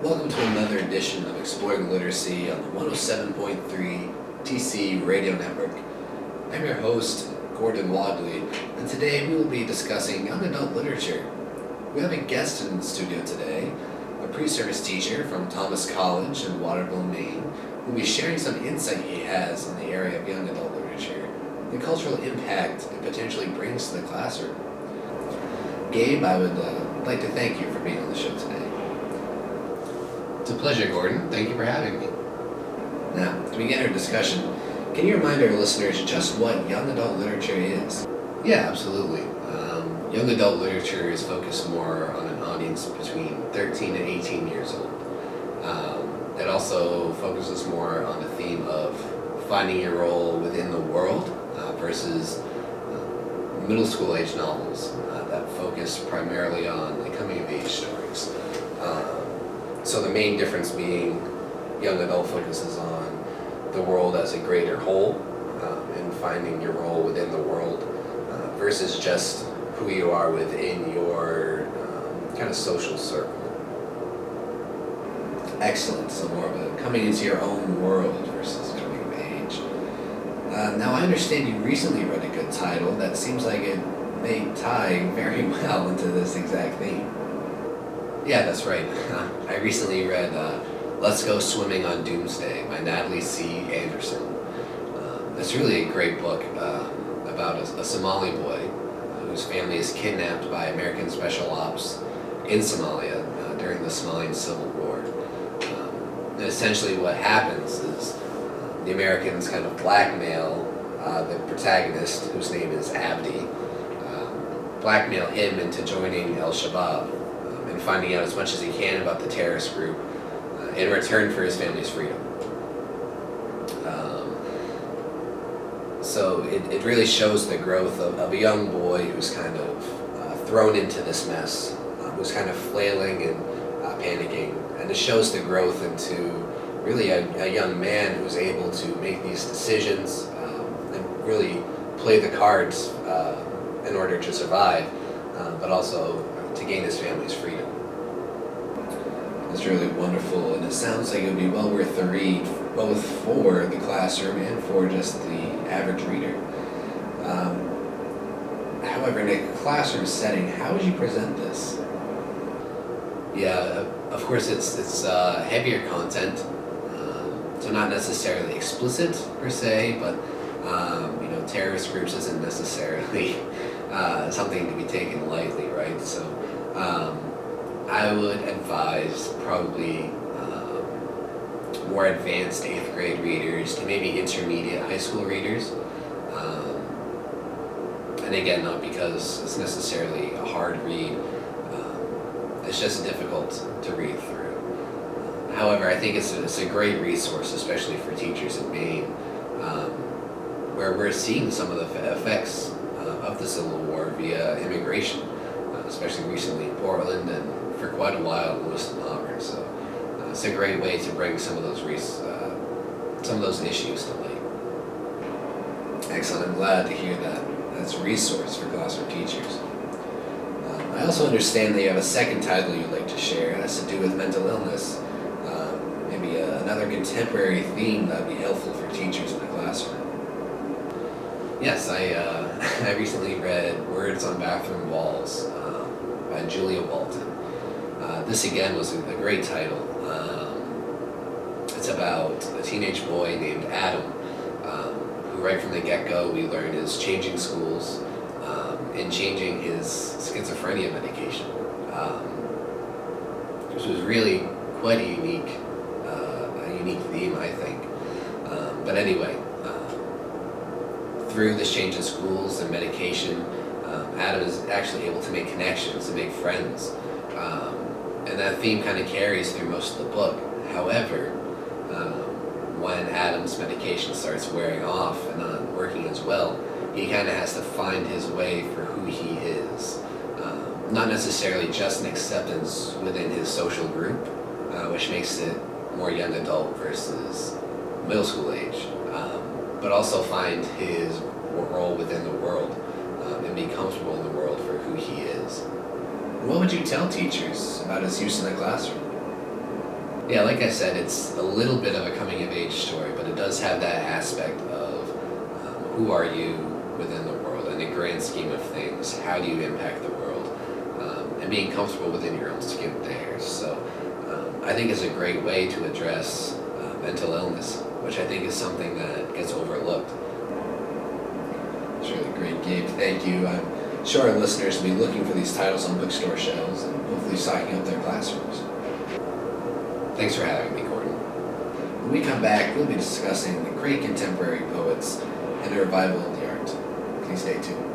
Welcome to another edition of Exploring Literacy on the 107.3 TC Radio Network. I'm your host, Gordon Wadley, and today we will be discussing young adult literature. We have a guest in the studio today, a pre-service teacher from Thomas College in Waterville, Maine, who will be sharing some insight he has in the area of young adult literature, the cultural impact it potentially brings to the classroom. Gabe, I would like to thank you for being on the show today. It's a pleasure, Gordon. Thank you for having me. Now, to begin our discussion, can you remind our listeners just what young adult literature is? Yeah, absolutely. Young adult literature is focused more on an audience between 13 and 18 years old. It also focuses more on the theme of finding your role within the world versus middle school age novels that focus primarily on the coming of age stories. So the main difference being young adult focuses on the world as a greater whole and finding your role within the world versus just who you are within your kind of social circle. Excellent. So more of a coming into your own world versus coming of age. Now I understand you recently read a good title that seems like it may tie very well into this exact theme. Yeah, that's right. I recently read Let's Go Swimming on Doomsday by Natalie C. Anderson. It's really a great book about a Somali boy whose family is kidnapped by American Special Ops in Somalia during the Somalian Civil War. And essentially what happens is the Americans kind of blackmail the protagonist, whose name is Abdi, blackmail him into joining Al-Shabaab and finding out as much as he can about the terrorist group in return for his family's freedom. So it really shows the growth of a young boy who's kind of thrown into this mess, who's kind of flailing and panicking, and it shows the growth into really a young man who's able to make these decisions and really play the cards in order to survive, but also to gain his family's freedom. It's really wonderful, and it sounds like it would be well worth the read, both for the classroom and for just the average reader. However, in a classroom setting, how would you present this? Yeah, of course it's heavier content, so not necessarily explicit per se, but terrorist groups isn't necessarily something to be taken lightly, right? So I would advise probably more advanced 8th grade readers to maybe intermediate high school readers. And again, not because it's necessarily a hard read, it's just difficult to read through. However, I think it's a great resource, especially for teachers in Maine, where we're seeing some of the effects of the Civil War via immigration, especially recently in Portland and for quite a while in Lewiston, Auburn. So it's a great way to bring some of those issues to light. Excellent. I'm glad to hear that. That's a resource for classroom teachers. I also understand that you have a second title you'd like to share. It has to do with mental illness. Maybe another contemporary theme that would be helpful for teachers in the classroom. Yes, I recently read Words on Bathroom Walls by Julia Walton. This again was a great title. It's about a teenage boy named Adam, who right from the get-go we learn is changing schools and changing his schizophrenia medication, which was really quite a unique theme, I think. But anyway, through this change in schools and medication, Adam is actually able to make connections and make friends. And that theme kind of carries through most of the book. However, when Adam's medication starts wearing off and not working as well, he kind of has to find his way for who he is. Not necessarily just an acceptance within his social group, which makes it more young adult versus middle school age, but also find his role within the world and be comfortable in the world for who he is. What would you tell teachers about its use in the classroom? Yeah, like I said, it's a little bit of a coming-of-age story, but it does have that aspect of who are you within the world, in the grand scheme of things, how do you impact the world, and being comfortable within your own skin there. So I think it's a great way to address mental illness, which I think is something that gets overlooked. It's really great, Gabe. Thank you. I'm sure our listeners will be looking for these titles on bookstore shelves and hopefully stocking up their classrooms. Thanks for having me, Gordon. When we come back, we'll be discussing the great contemporary poets and a revival of the art. Please stay tuned.